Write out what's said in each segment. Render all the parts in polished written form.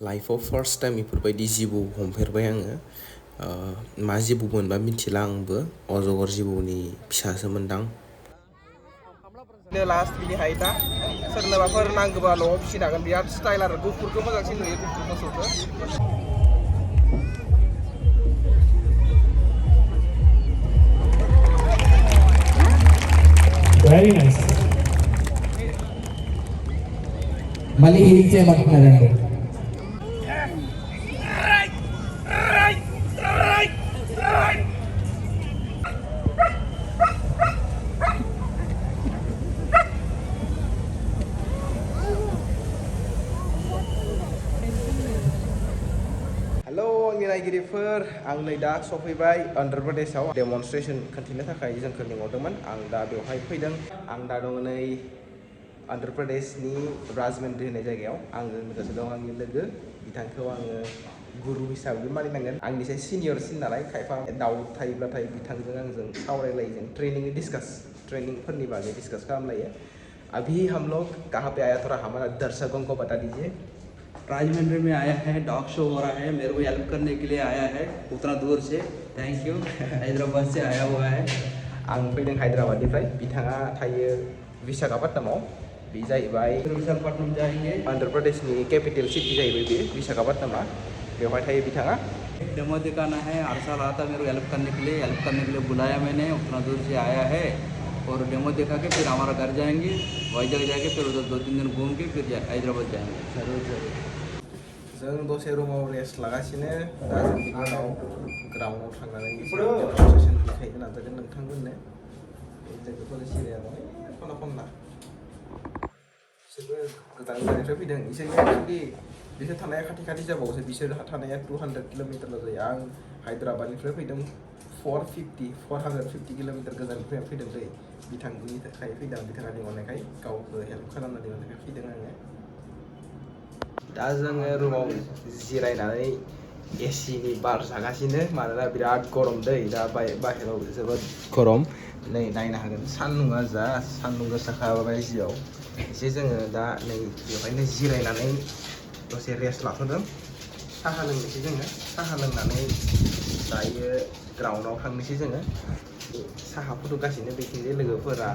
लाइफआव first time बेफोरबायदि जिबौ हमफेरबाय आङो। मा जिबौमोनबा मिथिला आंबो, अजगर जिबौनि फिसासोमोनदां। लास्ट बिनि हाइटआ सोरनोबाफोर नांगौबा न'आव फिसिनो हागोन। बिराद स्टाइल आरो गुफुरखौ मोजांसिन नुयो, गुफुर मोसौखौ। Very nice. మళ్ళీ హీట్ చేయమంటున్నారండి. हेलो आंनि नायगिरिफोर, आं नै दा सफैबाय अन्ध्र प्रदेशआव डेमनस्ट्रेसन खिन्थिनो थाखाय जोंखौ लिंहरदोंमोन। आं दा बेवहाय फैदों। आं दा दङ नै अन्ध्र प्रदेशनि राजमंड्रि होननाय जायगायाव। आंजों लोगोसे दं आंनि लोगो, बिथांखौ आङो गुरु हिसाबै मानिनांगोन। आंनिसाय सिनियरसिन नालाय, खायफा डाउट थायोब्लाथाय बिथांजों आंजों सावरायलायो, जों ट्रेनिंफोरनि बागै डिस्कास खालामलायो। अभी हम लोग कहाँ पे आया, थोड़ा हमारा दर्शकों को बता दीजिए। राजमंड्री में आया है, डॉग शो हो रहा है, मेरे को हेल्प करने के लिए आया है उतना दूर से। Thank you. हैदराबाद से आया हुआ है। आं फैदों हायद्राबादनिफ्राय, बिथाङा थायो विशाखापट्टनमाव। बे जाहैबाय विशाखापट्टनम जाएंगे। आन्ध्र प्रदेशनि कैपिटल सिटी जाहैबाय बे विशाखापट्टनमा। बेवहाय थायो बिथाङा। डेमो दिखाना है, हर साल आता मेरे को हेल्प करने के लिए बुलाया मैंने, उतना दूर से आया है। और डेमो दिखा के फिर हमारा घर जाएंगे, वाइजग जाके फिर उधर 2-3 दिन घूम के फिर हैदराबाद जाएंगे। जरूर जों दसे रुमाव रेस्ट लागासिनो। दा जों बिनि उनाव ग्राउन्डआव थांनानै डेमनस्ट्रेसन देखायनो नाजागोन नोंथांमोननो। बे जायगाफोर सिरियानो खना खनला। बिसोरबो गोजान गोजाननिफ्राय फैदों। बिसोर थानाया खाथि खाथि जाबावोसो। बिसोर थानाया 200 किल'मिटारल' जायो। आं हायद्राबादनिफ्राय फैदों 450 किल'मिटार गोजाननिफ्राय फैदों दै। बिथांनि थाखाय फैदों, बिथाङा लिंहरनायखाय, गावखौ हेल्प खालामना लिंहरनायखाय फैदों आङो। दा जोङो रुमाव जिरायनानै एसिनि बार जागासिनो, मानोना बिराद गरम दै। दा बाहेराव जोबोद गरम। नै नायनो हागोन, सान्दुङा जा सान्दुं गोसाखा बायजोआव। एसे जोङो दा नै बेवहायनो जिरायनानै दसे रेस्ट लाथ'दों। साहा लोंनोसै जोङो। साहा लोंनानै दायो ग्राउन्डआव थांनोसै जोङो। साहा फुदुंगासिनो बैथिंजाय लोगोफोरा,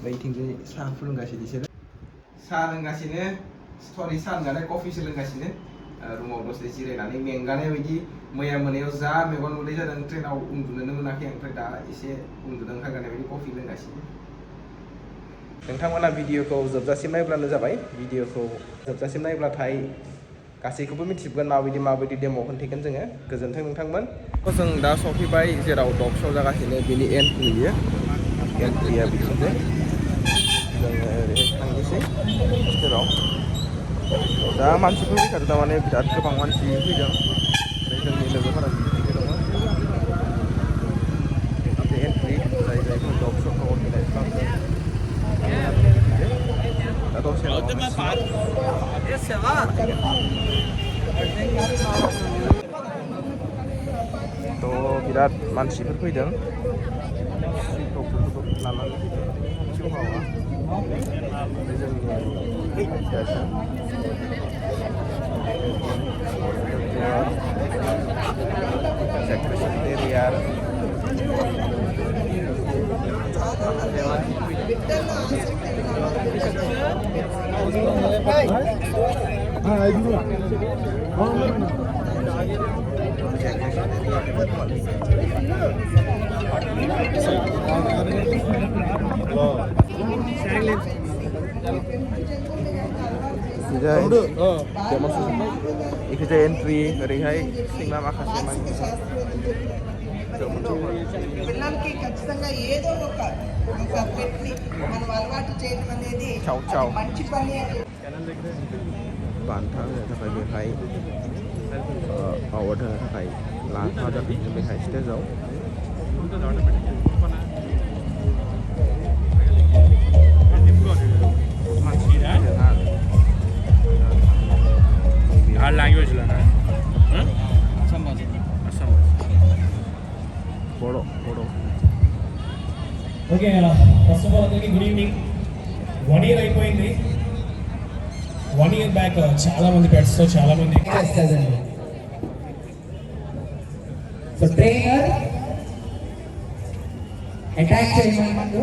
बैथिंजाय साहा फुदुंगासिनो बिसोरो। साहा लोंगासिनो, साहा लोंनानै कफिसो लोंगासिनो। रुमाव दसे जिरायनानै मेंगानाय बायदि। मैया मोनायाव जा मेगन मोदै जादों, ट्रेनाव उन्दुनोनो मोनाखै। ओमफ्राय दा एसे उन्दुदों खागानाय बायदि कफि लोंगासिनो। नोंथांमोना भिडिअखौ जोबजासिम नायब्लानो जाबाय। भिडिअखौ जोबजासिम नायब्लाथाय गासैखौबो मिथिजोबगोन, माबायदि डेम' खिन्थिगोन जोङो। गोजोन्थों नोंथांमोन। जों दा सफैबाय जेराव डग श' जागासिनो, बेनि एन्ट्रि बियो। एन्ट्रिया बिथिंजाय। जोङो ओरैहाय थांनोसै हस्टेलाव। दा मानसिफोर फैथारो, थारमाने बिराद गोबां मानसि फैदों। ओमफ्राय जोंनि लोगोफोरा बिथिंजाय दङ। एन्ट्रि जायफोर डग श'खौ अर्गानाइज खालामदों। दा दसे थ' बिराद मानसिफोर फैदों, सिटफोरखौबो लानानै फैदों। चिहुआहुआ जोंनि सेक्रेटारियेट इखिजाय एन्ट्रि ओरैहाय सिंना माखासे పిల్లలకి ఖచ్చితంగా ఏదో ఒక పెట్టి మనం అలవాటు చేయడం అనేది మంచి పని అని बान्था होनो थाखाय बेहाय अवार्ड होनो थाखाय लाना जादों बेहाय स्टेजाव। Our language learner. Assam. Bodo. Okay, first of all, good evening. 1 year అయిపోయింది. 1 year బ్యాక్ చాలా మంది పెట్స్తో చాలా మంది చేస్తుందండి. సో ట్రైనర్ అటాక్ చేయమని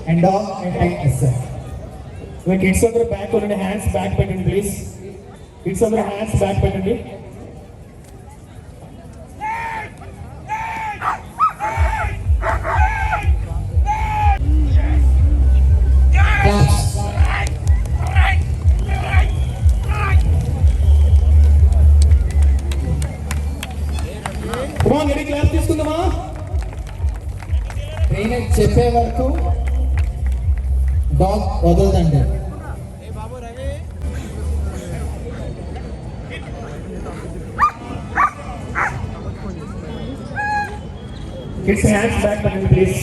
అండ్ డాగ్ అటాక్ చేస్తారు. కిడ్స్ అందరూ బ్యాక్ ఉండండి. హ్యాండ్స్ బ్యాక్ పెట్టండి ప్లీజ్. కిడ్స్ అందరూ హ్యాండ్స్ బ్యాక్ పెట్టండి. క్లాప్స్. రెడీ క్లాస్ తీసుకుందామా? ట్రైనర్ చెప్పే వరకు డాగ్ వదలదండి. కిడ్స్ హ్యాండ్స్ బ్యాక్ పెట్టండి ప్లీజ్.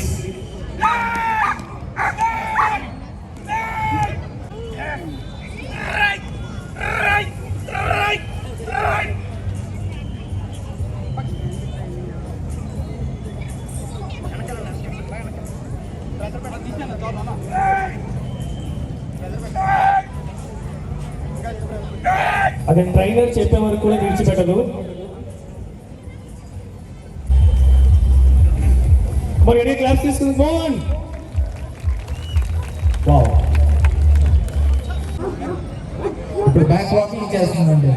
అదే ట్రైనర్ చెప్పే వరకు కూడా విడిచిపెట్టదు. మరి రెడీ క్లాస్ తీసుకుంది. మోహన్ వావ్. ఇప్పుడు బ్యాక్ వాకింగ్ చేస్తుందండి.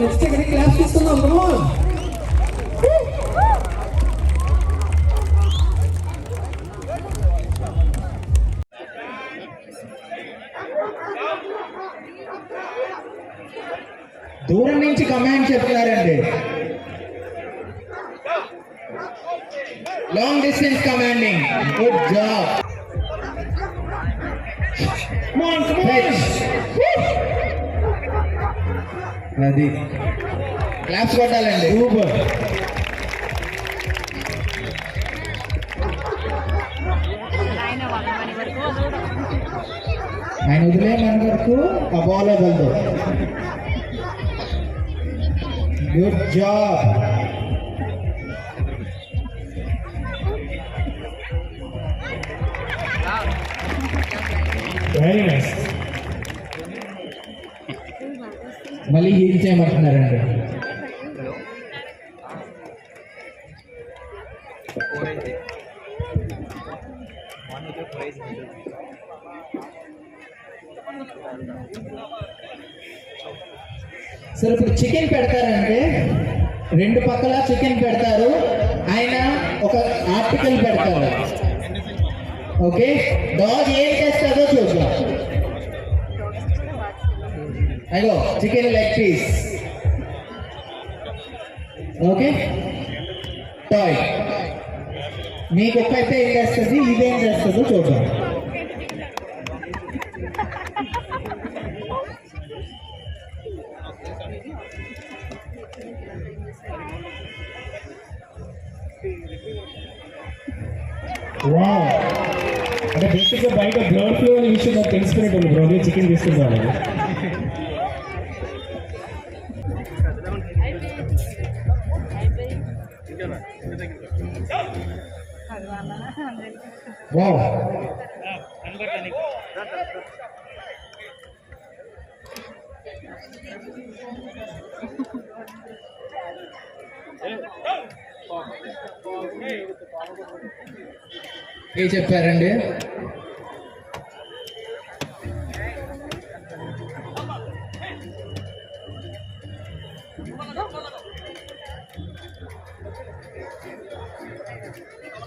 నెక్స్ట్ ఎక్కడ క్లాస్ తీసుకుందాం. కమాన్. దూరం నుంచి కమాండ్ చెప్తున్నారండి. Long distance commanding. Good job. అది క్లాప్స్ కొట్టాలండి. సూపర్. ఆయన వదిలేమని వరకు ఆ బాల్ వదలదు. Good job. Very nice. మళ్ళీ హీల్ చేయమంటున్నారండి. సరే ఇప్పుడు చికెన్ పెడతారంటే 2 పక్కల చికెన్ పెడతారు. ఆయన ఒక ఆర్టికల్ పెడతారు. ఓకే, డాగ్ ఏం చేస్తుందో చూద్దాం. అయ్యో chicken leg piece. Okay, toy. మీ కుక్క అయితే ఏం చేస్తుంది, ఇదేం చేస్తుందో చూద్దాం. వావ్. అంటే బేసిక్గా బయట బ్లడ్ ఫ్లో అనే విషయం నాకు తెలుసుకునేట్టుంది బ్రో. నేను చికెన్ తీసుకుంటాను. వావ్. ఏం చెప్పారండి?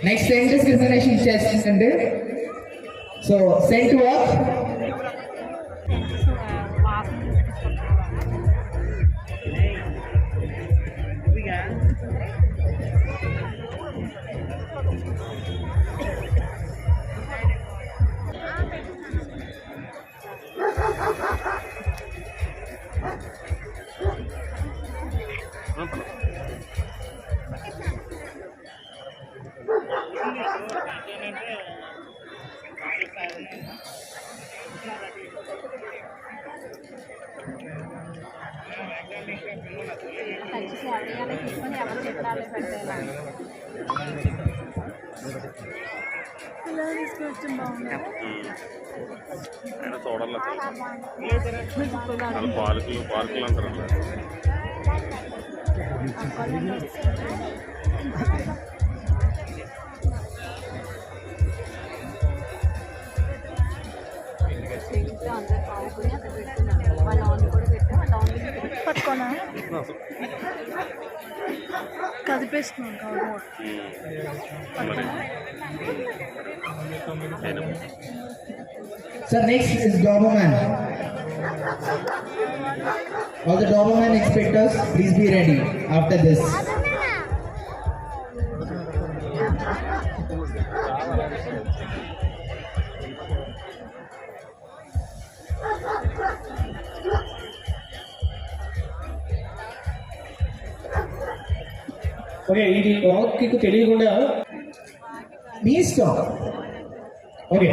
నెక్స్ట్ సెంట్ డిస్క్రిమినేషన్ చేస్తుందండి. సో సెంట్ వర్క్. ఆయన చూడాలి వాళ్ళు పార్కులు అంటారు. పట్టుకోనా కదిపేస్తున్నాం కాదు. Sir, next is Doberman. All the Doberman inspectors, please be ready after this. Okay, ఇది రాక్కి తెలియకుండా మీ ఇష్టం. ఓకే,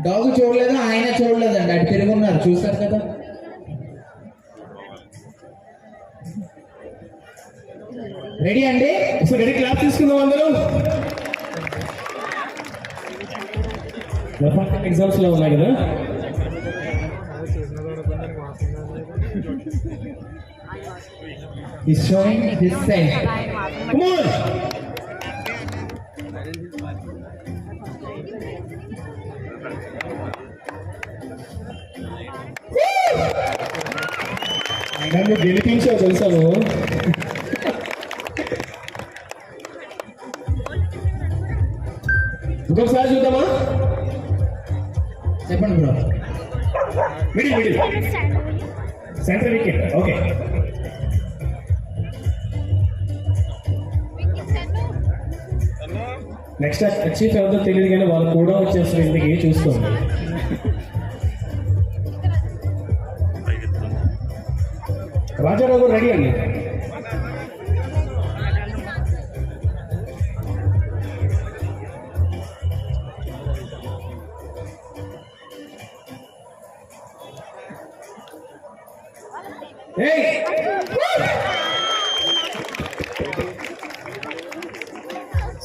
డాగ్ చూడలేదు, ఆయన చూడలేదండి, అటు తిరుగున్నారు, చూస్తారు కదా. రెడీ అండి? సో రెడీ, క్లాప్ తీసుకుందాం అందరూ. ఎగ్జామ్స్ లో ఉన్నాయి కదా. He's showing his scent. Come on. నన్ను గెలిపించావు తెలుసా నువ్వు. ఇంకొకసారి చూద్దామా? చెప్పండి bro. Middle centre wicket. Okay, next chief ఎవరితో తెలియదు కానీ వాళ్ళు కూడా వచ్చేస్తారు ఇంటికి. చూసుకోండి. రాజారావు గారు రెడీ అండి.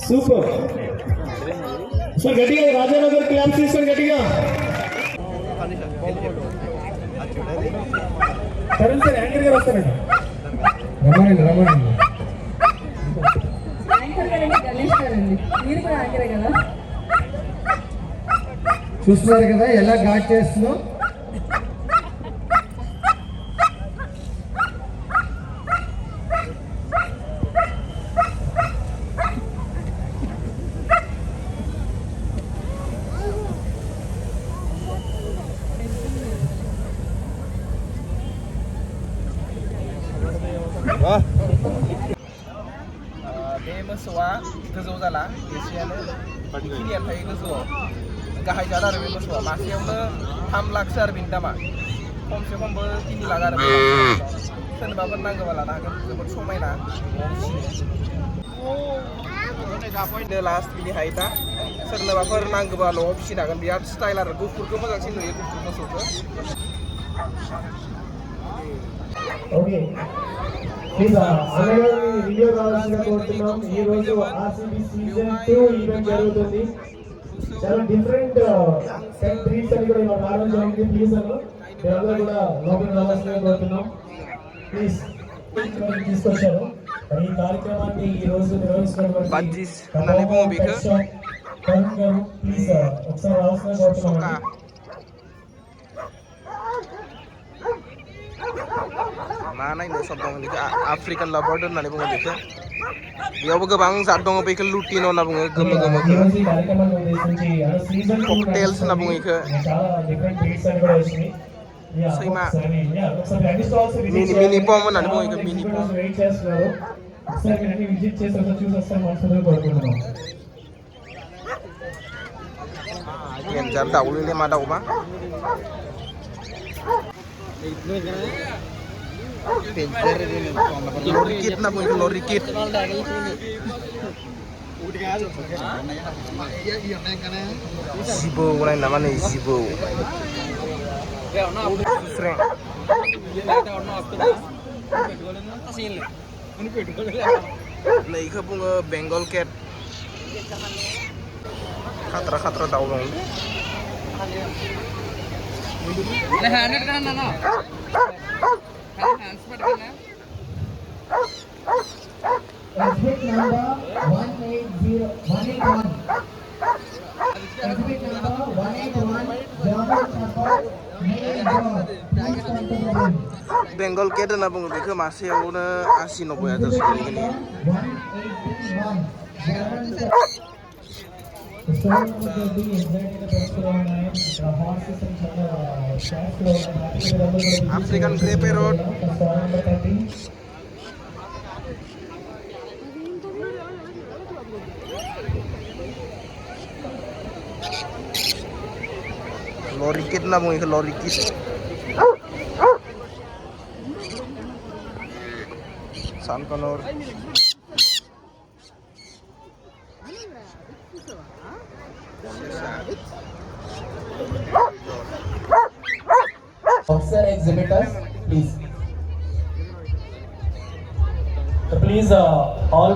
సూపర్ సార్, గట్టిగా రాజారావు గారు క్లాప్ తీసుకోండి గట్టిగా. తరుణ్ సార్, యాంకర్ గారు వస్తారండి. రమానండి. చూస్తున్నారు కదా ఎలా ఘాట్ చేస్తుందో. बे मोसौआ गोजौ जाला एसेयानो बेखिनियानो थायो गोजौआव गाहाय जाला आरो बे मोसौआ मासेयावनो 3 लाखसो आरो बेनि दामा खमसे खमबो 3 लाख आरो सोरनोबाफोर नांगौबा लानो हागोन जोबोद समायना लास्ट बिनि हाइटा सोरनोबाफोर नांगौबा न'आव फिसिनो हागोन बिराद स्टाइल आरो गुफुरखौ मोजांसिन नुयो गुफुर मोसौखौ ఓకే, ప్లీజ్ అందరూ వీడియో కావాల్సిందిగా కోరుతున్నాం. ఈ రోజు ఆర్సీబీ సీజన్ 2 ఈవెంట్ జరుగుతుంది. చాలా డిఫరెంట్ పెట్ బ్రీడ్స్ అని కూడా ఇవాళ రావడం జరిగింది. ప్లీజ్ అందరూ కూడా లోపలికి రావాల్సిందిగా కోరుతున్నాం. ప్లీజ్ తీసుకొచ్చారు. ఈ కార్యక్రమాన్ని ఈ రోజు నిర్వహిస్తున్నటువంటి తరుణ్ గారు ప్లీజ్ ఒకసారి రావాల్సిందిగా కోరుతున్నాం. mana ini sob dong ini African Leopard होननानै बुङो बेखौ बेयावबो गोबां जात दङ बेखौ लुटिनो होनना बुङो गोमो ककटेल्स होनना बुङो बेखौ सैमा मिनि पम होननानै बुङो बेखौ मिनि पम जार दाउलुले मा दाउबा lorikit na po yung lorikit Zibo wala naman eh Zibo Frank na ika pong Bengal cat ఖతరా దావు ఉంది. Exhibit number 181. Exhibit number 181. German Shepherd, male dog. Please come to the room. बेंगल केट होनना बुङो बेखौ मासेयावनो 80-90 हाजारसो गोलैगोन. 181. German Shepherd. The story number will be exactly the best for our name. The horses and cats flow. African Grey Parrot. The story number 30. Lorikit na buङो बेखौ lorikit. Sun Connor. Officer exhibitors, please. So please all.